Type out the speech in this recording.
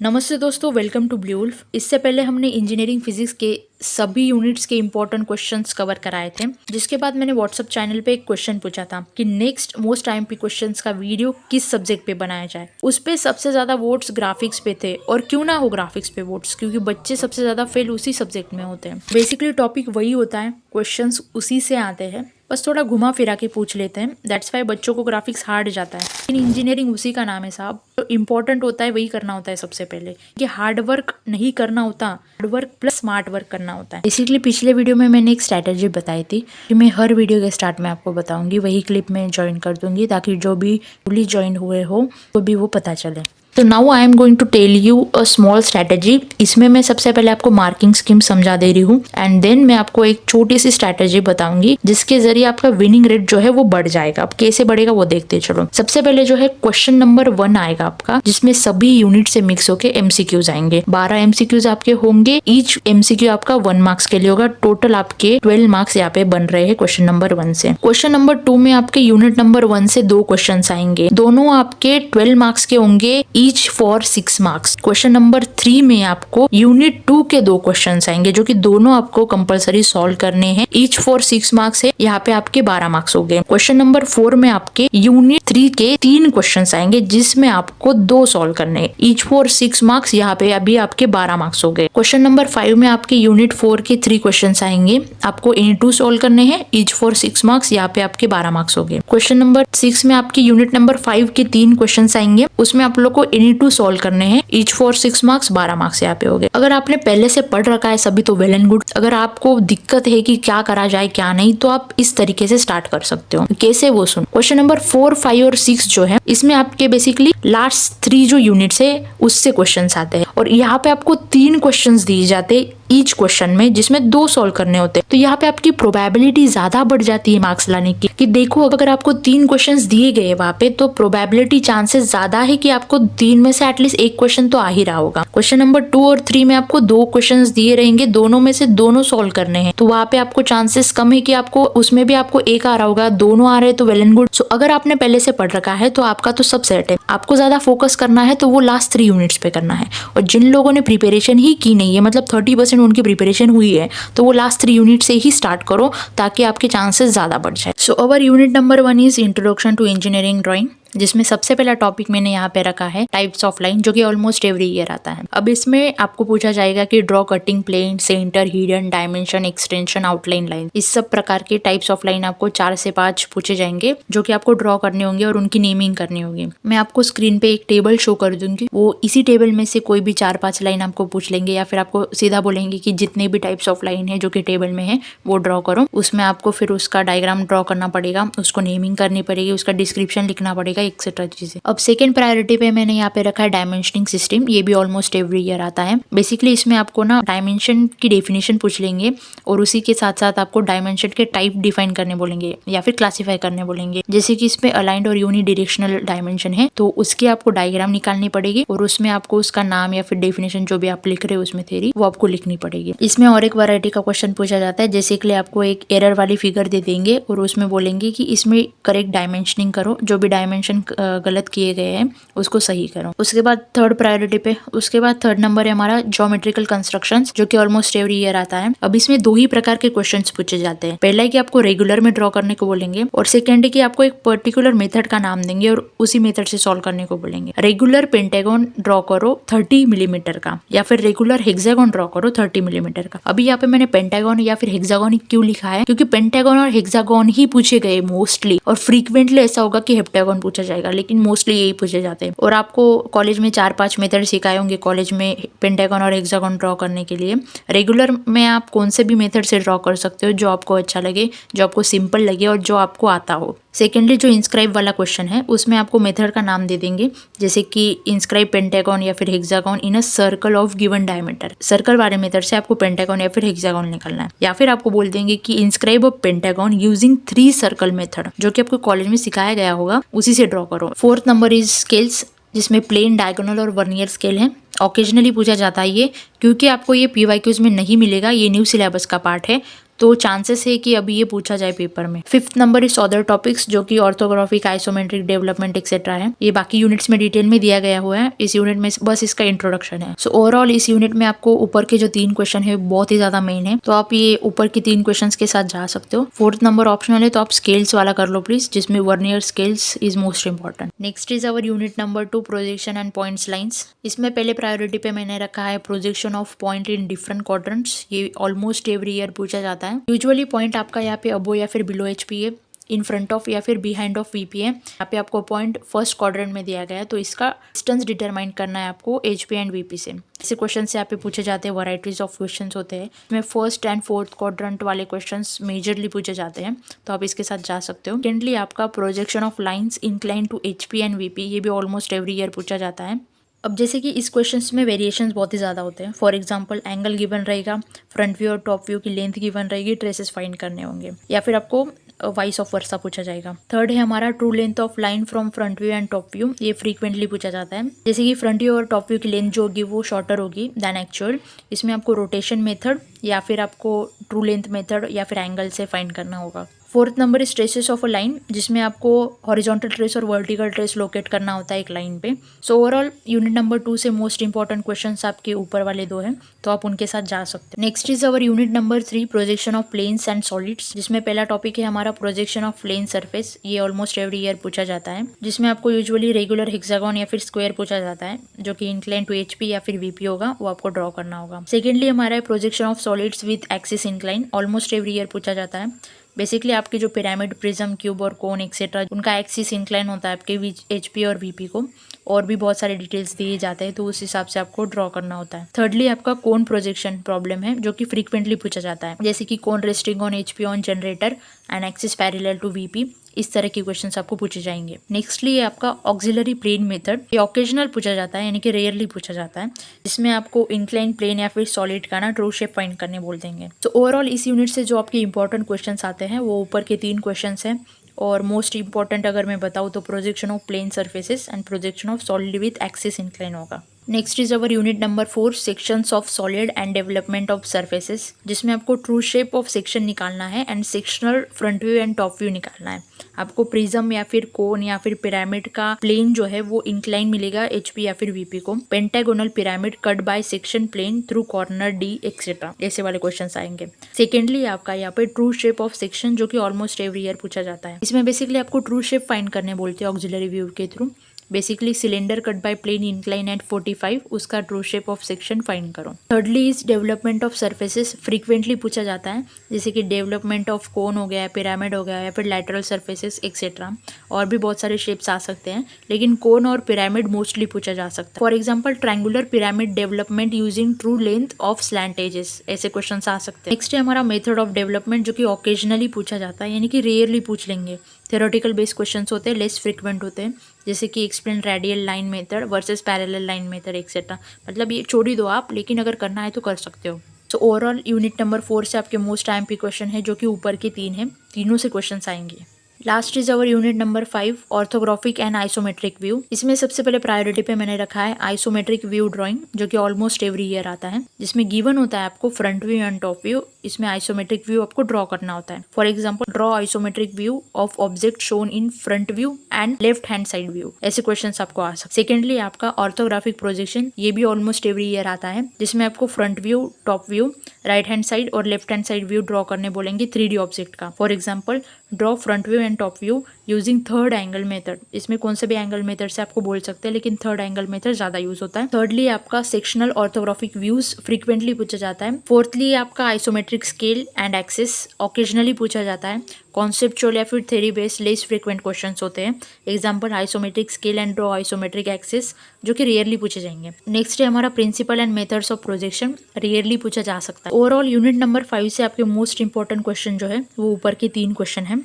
नमस्ते दोस्तों, welcome to blue wolf. इससे पहले हमने इंजीनियरिंग फिजिक्स के सभी यूनिट्स के इंपॉर्टेंट क्वेश्चंस कवर कराए थे। जिसके बाद मैंने व्हाट्सएप चैनल पे एक क्वेश्चन पूछा था कि नेक्स्ट मोस्ट आईएमपी क्वेश्चंस का वीडियो किस सब्जेक्ट पे बनाया जाए। उस पे सबसे ज्यादा वोट्स ग्राफिक्स पे थे, और क्यों ना हो ग्राफिक्स पे वोट्स, क्योंकि बच्चे सबसे ज्यादा फेल उसी सब्जेक्ट में होते हैं। बेसिकली टॉपिक वही होता है, क्वेश्चंस उसी से आते हैं, बस थोड़ा घुमा फिरा के पूछ लेते हैं। दैट्स वाई बच्चों को ग्राफिक्स हार्ड जाता है। लेकिन इंजीनियरिंग उसी का नाम है साहब, जो इम्पोर्टेंट होता है वही करना होता है सबसे पहले। कि हार्ड वर्क नहीं करना होता, hard work plus smart work करना होता है। बेसिकली पिछले वीडियो में मैंने एक स्ट्रैटेजी बताई थी कि मैं हर वीडियो के स्टार्ट में आपको बताऊंगी, वही क्लिप में ज्वाइन कर दूंगी ताकि जो भी न्यूली ज्वाइन हुए हो तो भी वो पता चले। तो now I am going to tell you a small strategy. इसमें मैं सबसे पहले आपको मार्किंग स्कीम समझा दे रही हूँ, एंड देन मैं आपको एक छोटी सी स्ट्रैटेजी बताऊंगी जिसके जरिए आपका विनिंग रेट जो है वो बढ़ जाएगा। अब कैसे बढ़ेगा वो देखते चलो। सबसे पहले जो है क्वेश्चन नंबर 1 आएगा आपका, जिसमें सभी यूनिट से मिक्स होके एमसीक्यूज आएंगे। 12 एमसीक्यूज आपके होंगे। ईच एमसीक्यू आपका 1 मार्क्स के लिए होगा। टोटल आपके 12 मार्क्स यहाँ पे बन रहे हैं क्वेश्चन नंबर 1 से। क्वेश्चन नंबर 2 में आपके यूनिट नंबर 1 से 2 क्वेश्चन आएंगे। दोनों आपके 12 मार्क्स के होंगे, each for 6 marks. Question number 3 में आपको यूनिट 2 के 2 क्वेश्चन आएंगे, जो कि दोनों आपको कंपलसरी सॉल्व करने हैं। ईच फॉर 6 मार्क्स है, यहाँ पे आपके 12 मार्क्स हो गए। क्वेश्चन नंबर 4 में आपके यूनिट 3 के 3 क्वेश्चन आएंगे, जिसमें आपको 2 सॉल्व करने हैं। ईच फॉर 6 मार्क्स, यहाँ पे अभी आपके 12 मार्क्स हो गए। क्वेश्चन नंबर 5 में आपके यूनिट 4 के 3 क्वेश्चन आएंगे, आपको एनी 2 सॉल्व करने हैं। ईच फॉर 6 मार्क्स, यहाँ पे आपके 12 मार्क्स हो गए। क्वेश्चन नंबर 6 में आपके यूनिट नंबर 5 के 3 क्वेश्चन आएंगे, उसमें आप लोग को एनी 2 सॉल्व करने हैं। ईच फॉर 6 मार्क्स, 12 मार्क्स यहाँ पे हो गए। अगर आपने पहले से पढ़ रखा है सभी तो वेल एंड गुड। अगर आपको दिक्कत है कि क्या करा जाए क्या नहीं, तो आप इस तरीके से स्टार्ट कर सकते हो। कैसे वो सुन। क्वेश्चन नंबर 4, 5 और 6 जो है, इसमें आपके बेसिकली लास्ट 3 जो यूनिट्स है उससे क्वेश्चन आते हैं, और यहाँ पे आपको 3 क्वेश्चन दिए जाते ईच क्वेश्चन में, जिसमें 2 सॉल्व करने होते हैं। तो यहाँ पे आपकी प्रोबेबिलिटी ज्यादा बढ़ जाती है मार्क्स लाने की। कि देखो, अगर आपको 3 क्वेश्चंस दिए गए वहां पे, तो प्रोबेबिलिटी चांसेस ज्यादा है कि आपको 3 में से एटलीस्ट 1 क्वेश्चन तो आ ही रहा होगा। क्वेश्चन नंबर 2 और 3 में आपको 2 क्वेश्चंस दिए रहेंगे, दोनों में से दोनों सॉल्व करने हैं। तो वहां पे आपको चांसेस कम है कि आपको उसमें भी आपको 1 आ रहा होगा। दोनों आ रहे तो वेल एंड गुड। सो अगर आपने पहले से पढ़ रखा है तो आपका तो सब सेट है। आपको ज्यादा फोकस करना है तो वो लास्ट 3 यूनिट्स पे करना है। और जिन लोगों ने प्रिपरेशन ही की नहीं है, मतलब 30% उनकी प्रिपरेशन हुई है, तो वो लास्ट 3 यूनिट से ही स्टार्ट करो ताकि आपके चांसेस ज्यादा बढ़ जाए। So our unit number 1 is introduction to engineering drawing, जिसमें सबसे पहला टॉपिक मैंने यहाँ पे रखा है टाइप्स ऑफ लाइन, जो कि ऑलमोस्ट एवरी ईयर आता है। अब इसमें आपको पूछा जाएगा कि draw cutting plane, centre, hidden, dimension, extension, outline line. इस सब प्रकार के टाइप्स ऑफ लाइन आपको 4 से 5 पूछे जाएंगे, जो कि आपको ड्रॉ करने होंगे और उनकी नेमिंग करनी होगी। मैं आपको स्क्रीन पे एक टेबल शो कर दूंगी, वो इसी टेबल में से कोई भी 4-5 लाइन आपको पूछ लेंगे, या फिर आपको सीधा बोलेंगे कि जितने भी टाइप्स ऑफ लाइन है जो कि टेबल में है वो ड्रॉ करो। उसमें आपको फिर उसका डायग्राम ड्रॉ करना पड़ेगा, उसको नेमिंग करनी पड़ेगी, उसका डिस्क्रिप्शन लिखना पड़ेगा, एक्सेट्रा चीजें। अब सेकंड प्रायोरिटी पे मैंने यहाँ पे रखा है डायमेंशनिंग सिस्टम। ये भी ऑलमोस्ट एवरी ईयर आता है। बेसिकली इसमें आपको ना डायमेंशन की डेफिनेशन पूछ लेंगे, और उसी के साथ साथ आपको डायमेंशन के टाइप डिफाइन करने बोलेंगे या फिर क्लासीफाई करने बोलेंगे। जैसे कि इसमें अलाइंड और यूनी डायरेक्शनल डायमेंशन है, तो उसकी आपको डायग्राम निकालनी पड़ेगी, और उसमें आपको उसका नाम या फिर डेफिनेशन जो भी आप लिख रहे हो उसमें थ्योरी, वो आपको लिखनी पड़ेगी। इसमें और एक वैरायटी का क्वेश्चन पूछा जाता है, जैसे कि आपको एक एरर वाली फिगर दे देंगे और उसमें बोलेंगे कि इसमें करेक्ट डायमेंशनिंग करो, जो भी डायमेंशन गलत किए गए हैं उसको सही करो। उसके बाद थर्ड प्रायोरिटी पे, उसके बाद थर्ड नंबर है हमारा ज्योमेट्रिकल कंस्ट्रक्शंस, जो कि ऑलमोस्ट एवरी ईयर आता है। अब इसमें 2 ही प्रकार के क्वेश्चंस पूछे जाते हैं। पहला है कि आपको रेगुलर में ड्रॉ करने को बोलेंगे, और सेकंड है कि आपको एक पर्टिकुलर मेथड का नाम देंगे और उसी मेथड से सॉल्व करने को बोलेंगे। रेगुलर पेंटागन ड्रॉ करो 30 मिलीमीटर का, या फिर रेगुलर हेक्सागन ड्रॉ करो 30 मिलीमीटर का। अभी यहाँ पे मैंने पेंटागन या फिर हेक्सागन क्यों लिखा है, क्योंकि पेंटागन और हेक्सागन ही पूछे गए मोस्टली, और फ्रीक्वेंटली ऐसा होगा कि हेप्टागन पूछा जाएगा, लेकिन मोस्टली यही पूछे जाते हैं। और आपको कॉलेज में 4-5 मेथड सिखाए होंगे कॉलेज में पेंटागन और हेक्सागन ड्रॉ करने के लिए। रेगुलर में आप कौन से भी मेथड से ड्रॉ कर सकते हो, जो आपको अच्छा लगे, जो आपको सिंपल लगे और जो आपको आता हो। सेकेंडली जो इंस्क्राइब वाला क्वेश्चन है, उसमें आपको मेथड का नाम दे देंगे, जैसे कि इंस्क्राइब पेंटागन या फिर hexagon in a circle of given diameter. Circle वाले मेथड से आपको पेंटागन या फिर हेक्सागन निकालना है। या फिर आपको बोल देंगे कि इंस्क्राइब अ पेंटागन यूजिंग 3 सर्कल मेथड, जो कि आपको कॉलेज में सिखाया गया होगा, उसी से ड्रॉ करो। फोर्थ नंबर इज स्केल्स, जिसमें प्लेन, डायगोनल और वर्नियर स्केल है। ऑकेजनली पूछा जाता है ये, क्योंकि आपको ये पीवाईक्यूज में नहीं मिलेगा, ये न्यू सिलेबस का पार्ट है। तो चांसेस है कि अभी ये पूछा जाए पेपर में। 5th number is other topics, जो कि ऑर्थोग्राफिक, आइसोमेट्रिक, डेवलपमेंट एक्सेट्रा है। ये बाकी यूनिट्स में डिटेल में दिया गया हुआ है, इस यूनिट में बस इसका इंट्रोडक्शन है। सो ओवरऑल इस यूनिट में आपको ऊपर के जो 3 क्वेश्चन है बहुत ही ज्यादा मेन है, तो आप ये ऊपर के 3 क्वेश्चन के साथ जा सकते हो। 4th नंबर ऑप्शनल है, तो आप स्केल्स वाला कर लो प्लीज, जिसमें vernier scales is most important. Next is our unit number 2, projection and points lines. इसमें पहले प्रायोरिटी पे मैंने रखा है projection of point in different quadrants. ये ऑलमोस्ट एवरी ईयर पूछा जाता है। यूजुअली पॉइंट आपका यहाँ पे अबो या फिर बिलो एचपी है, इन फ्रंट ऑफ या फिर बिहाइंड ऑफ वीपी है। यहाँ पे आपको पॉइंट फर्स्ट क्वाड्रेंट में दिया गया है, तो इसका डिस्टेंस डिटरमाइन करना है आपको एचपी एंड वीपी से। ऐसे क्वेश्चन से यहाँ पे पूछे जाते हैं, वैरायटीज ऑफ क्वेश्चंस होते हैं। इसमें फर्स्ट एंड फोर्थ क्वाड्रेंट वाले क्वेश्चंस मेजरली पूछे जाते हैं, तो आप इसके साथ जा सकते हो। सेकेंडली आपका projection of lines incline to HP and VP, ये भी ऑलमोस्ट एवरी ईयर पूछा जाता है। अब जैसे कि इस क्वेश्चंस में वेरिएशंस बहुत ही ज़्यादा होते हैं। फॉर एग्जांपल एंगल गिवन रहेगा, फ्रंट व्यू और टॉप व्यू की लेंथ गिवन रहेगी, ट्रेसेस फाइंड करने होंगे, या फिर आपको वाइस ऑफ वर्सा पूछा जाएगा। थर्ड है हमारा true length of line from front view and top view, ये फ्रीक्वेंटली पूछा जाता है। जैसे कि फ्रंट व्यू और टॉप व्यू की लेंथ जो होगी वो शॉर्टर होगी देन एक्चुअल, इसमें आपको रोटेशन मेथड या फिर आपको ट्रू लेंथ मेथड या फिर एंगल से फाइंड करना होगा। 4th number is traces of a line, जिसमें आपको हॉरिजॉन्टल ट्रेस और वर्टिकल ट्रेस लोकेट करना होता है एक लाइन पे। सो ओवरऑल यूनिट नंबर 2 से मोस्ट इंपॉर्टेंट क्वेश्चंस आपके ऊपर वाले 2 हैं, तो आप उनके साथ जा सकते हैं। Next is our unit number 3, projection of planes and solids, जिसमें पहला टॉपिक है हमारा प्रोजेक्शन ऑफ प्लेन सरफेस। ये ऑलमोस्ट एवरी ईयर पूछा जाता है, जिसमें आपको यूजुअली रेगुलर हेक्सागन या फिर स्क्वायर पूछा जाता है, जो कि इंक्लाइन टू एचपी या फिर वीपी होगा, वो आपको ड्रॉ करना होगा। सेकेंडली हमारा है projection of solids with axis incline, almost every year पूछा जाता है। बेसिकली आपके जो पिरामिड, प्रिज्म, क्यूब और कोन एक्सेट्रा, उनका एक्सिस इंक्लाइन होता है आपके एचपी और वीपी को, और भी बहुत सारे डिटेल्स दिए जाते हैं, तो उस हिसाब से आपको ड्रॉ करना होता है। थर्डली आपका कोन प्रोजेक्शन प्रॉब्लम है, जो कि फ्रीक्वेंटली पूछा जाता है, जैसे कि cone resting on HP on generator and axis parallel to VP, इस तरह के क्वेश्चंस आपको पूछे जाएंगे। नेक्स्टली ये आपका ऑक्सिलरी प्लेन मेथड, ये ऑकेजनल पूछा जाता है, यानी कि रेयरली पूछा जाता है, जिसमें आपको इंक्लाइन प्लेन या फिर सॉलिड का ना ट्रू शेप फाइंड करने बोल देंगे। तो ओवरऑल इस यूनिट से जो आपके इंपॉर्टेंट क्वेश्चंस आते हैं वो ऊपर के 3 क्वेश्चंस हैं, और मोस्ट इंपॉर्टेंट अगर मैं बताऊँ तो projection of plane surfaces and projection of solid with axis incline होगा। Next is our unit number 4, sections of solid and development of surfaces, जिसमें आपको ट्रू शेप ऑफ सेक्शन निकालना है and sectional front view and top view निकालना है। आपको prism या फिर कोन या फिर पिरामिड का प्लेन जो है वो इंक्लाइन मिलेगा एचपी या फिर वीपी को। Pentagonal pyramid cut by section plane through corner D etcetera, ऐसे वाले क्वेश्चंस आएंगे। सेकेंडली आपका यहाँ पे ट्रू शेप ऑफ सेक्शन, जो कि ऑलमोस्ट एवरी ईयर पूछा जाता है। इसमें बेसिकली आपको ट्रू शेप फाइंड करने बोलते हैं ऑक्सिलरी व्यू के through. Basically cylinder cut by plane incline at 45, उसका true shape of section find करो। Thirdly is development of surfaces, frequently पूछा जाता है, जैसे कि डेवलपमेंट ऑफ कोन हो गया, पिरामिड हो गया, या फिर लैटरल सर्फेसेस एक्सेट्रा, और भी बहुत सारे शेप्स आ सकते हैं, लेकिन कोन और पिरामिड मोस्टली पूछा जा सकता है। For example triangular pyramid development using true length of slant edges, ऐसे क्वेश्चन आ सकते हैं। नेक्स्ट है हमारा मेथड ऑफ डेवलपमेंट, जो कि ऑकेजनली पूछा जाता है, यानी कि रेयरली पूछ लेंगे। थ्योरेटिकल बेस्ड क्वेश्चंस होते हैं, लेस फ्रिक्वेंट होते हैं, जैसे कि explain radial line method versus parallel line method etcetera. मतलब ये छोड़ ही दो आप, लेकिन अगर करना है तो कर सकते हो। सो ओवरऑल यूनिट नंबर 4 से आपके मोस्ट आईएमपी क्वेश्चन है, जो कि ऊपर के 3 हैं, तीनों से क्वेश्चन आएंगे। Last is our unit number 5, orthographic and isometric view. इसमें सबसे पहले प्रायोरिटी पे मैंने रखा है आइसोमेट्रिक व्यू ड्राइंग, जो कि ऑलमोस्ट एवरी ईयर आता है, जिसमें गिवन होता है आपको front view and top view. इसमें आइसोमेट्रिक व्यू आपको ड्रॉ करना होता है। For example draw isometric view of object shown in front view and left hand side view, ऐसे क्वेश्चन आपको आ सकते। सेकेंडली आपका ऑर्थोग्राफिक प्रोजेक्शन, ये भी ऑलमोस्ट एवरी ईयर आता है, जिसमें आपको front view, top view, right hand side और left hand side view draw करने बोलेंगे 3D ऑब्जेक्ट का। For example draw front view and top view using third angle method. इसमें कौन से भी एंगल मेथड से आपको बोल सकते हैं, लेकिन थर्ड एंगल मेथड ज्यादा यूज होता है। थर्डली आपका सेक्शनल ऑर्थोग्राफिक व्यूज फ्रीक्वेंटली पूछा जाता है। फोर्थली आपका isometric scale and axis occasionally पूछा जाता है। कॉन्सेप्चुअल या फिर theory based less frequent questions होते हैं। Example isometric scale and draw isometric axis, जो कि रेयरली पूछे जाएंगे। नेक्स्ट है हमारा principle and methods of projection, rarely पूछा जा सकता है। ओवरऑल यूनिट नंबर 5 से आपके मोस्ट इंपॉर्टेंट क्वेश्चन जो है वो ऊपर के 3 क्वेश्चन है।